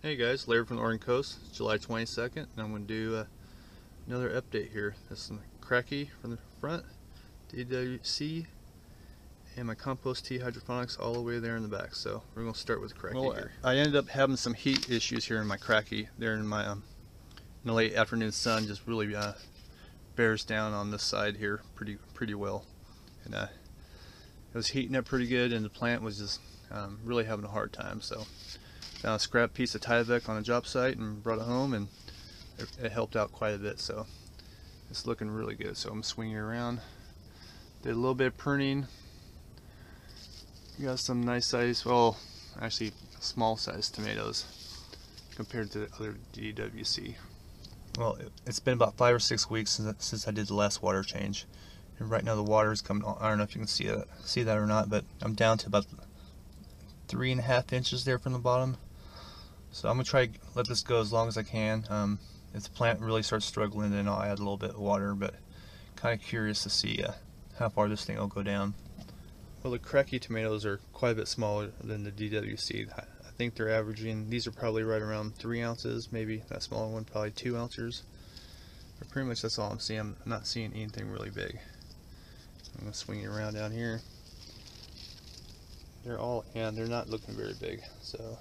Hey guys, Larry from the Oregon Coast. It's July 22nd, and I'm going to do another update here. This is the cracky from the front, DWC, and my compost tea hydroponics all the way there in the back. So we're going to start with the cracky here. I ended up having some heat issues here in my cracky. There in my in the late afternoon sun, just really bears down on this side here pretty well, and it was heating up pretty good, and the plant was just really having a hard time. So found a scrap piece of Tyvek on a job site and brought it home, and it helped out quite a bit. So it's looking really good. So I'm swinging it around. Did a little bit of pruning. Got some nice size, well, actually small size tomatoes compared to the other DWC. Well, it's been about 5 or 6 weeks since I did the last water change, and right now the water is coming on. I don't know if you can see that or not, but I'm down to about 3.5 inches there from the bottom. So I'm gonna try to let this go as long as I can. If the plant really starts struggling, then I'll add a little bit of water, but kind of curious to see how far this thing will go down. Well, the cracky tomatoes are quite a bit smaller than the DWC. I think they're averaging, these are probably right around 3 ounces, maybe that smaller one probably 2 ounces. But pretty much that's all I'm seeing. I'm not seeing anything really big. I'm gonna swing it around down here. They're not looking very big. So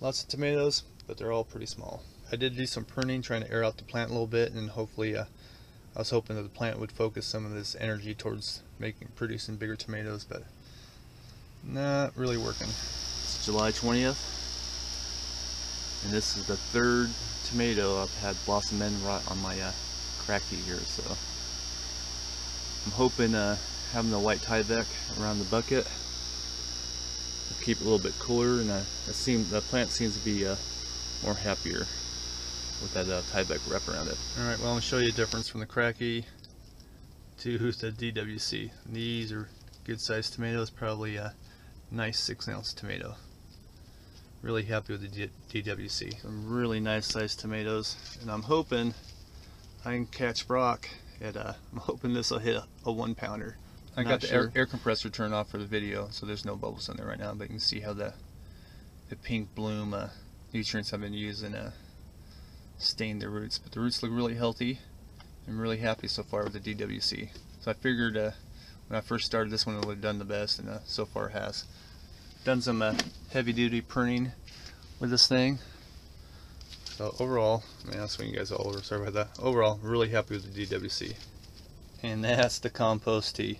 lots of tomatoes, but they're all pretty small. I did do some pruning, trying to air out the plant a little bit, and hopefully I was hoping that the plant would focus some of this energy towards producing bigger tomatoes, but not really working. It's July 20th, and this is the 3rd tomato I've had blossom end rot on my cracky here. So I'm hoping having the white Tyvek around the bucket will keep it a little bit cooler, and the plant seems to be more happier with that Tyvek wrap around it. Alright, well, I'm going to show you a difference from the cracky to the DWC. These are good sized tomatoes, probably a nice 6-ounce tomato. Really happy with the DWC. Some really nice sized tomatoes, and I'm hoping I can catch Brock at I'm hoping this will hit a 1-pounder. I got the air compressor turned off for the video, so there's no bubbles in there right now, but you can see how the pink bloom nutrients I've been using stained the roots. But the roots look really healthy. I'm really happy so far with the DWC. So I figured when I first started this one it would have done the best, and so far it has. Done some heavy duty pruning with this thing. So overall, man, I'll swing you guys all over, sorry about that. Overall, really happy with the DWC. And that's the compost tea.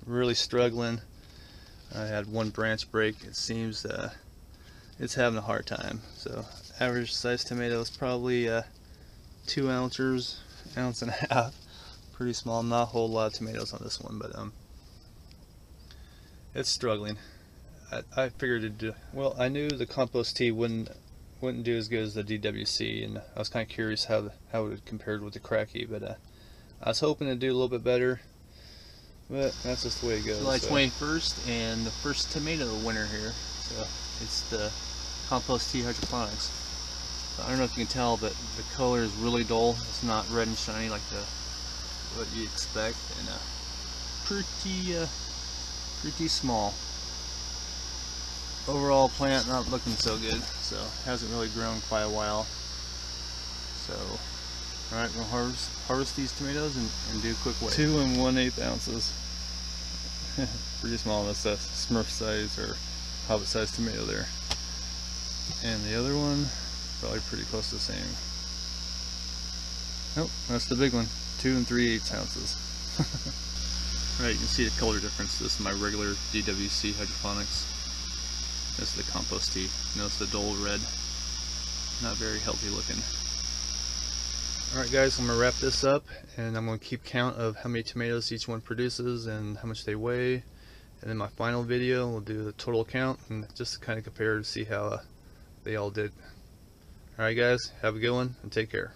Really struggling. I had one branch break. It seems it's having a hard time. So average size tomatoes probably 2 ounces, 1.5 ounces. Pretty small. Not a whole lot of tomatoes on this one, but it's struggling. I figured it'd do well. I knew the compost tea wouldn't do as good as the DWC, and I was kind of curious how it would compared with the cracky, but I was hoping to do a little bit better. But that's just the way it goes. July 21st, and the first tomato winter here. So it's the compost tea hydroponics. So I don't know if you can tell, but the color is really dull. It's not red and shiny like what you expect, and pretty small. Overall, plant not looking so good. So hasn't really grown quite a while. So alright, we'll harvest these tomatoes and do a quick weigh. 2 1/8 ounces. Pretty small. That's a Smurf size or Hobbit size tomato there. And the other one, probably pretty close to the same. Nope, that's the big one. 2 3/8 ounces. Alright, you can see the color difference. This is my regular DWC hydroponics. This is the compost tea. Notice the dull red. Not very healthy looking. Alright guys, I'm going to wrap this up, and I'm going to keep count of how many tomatoes each one produces and how much they weigh, and then my final video we'll do the total count and just kind of compare to see how they all did. Alright guys, have a good one and take care.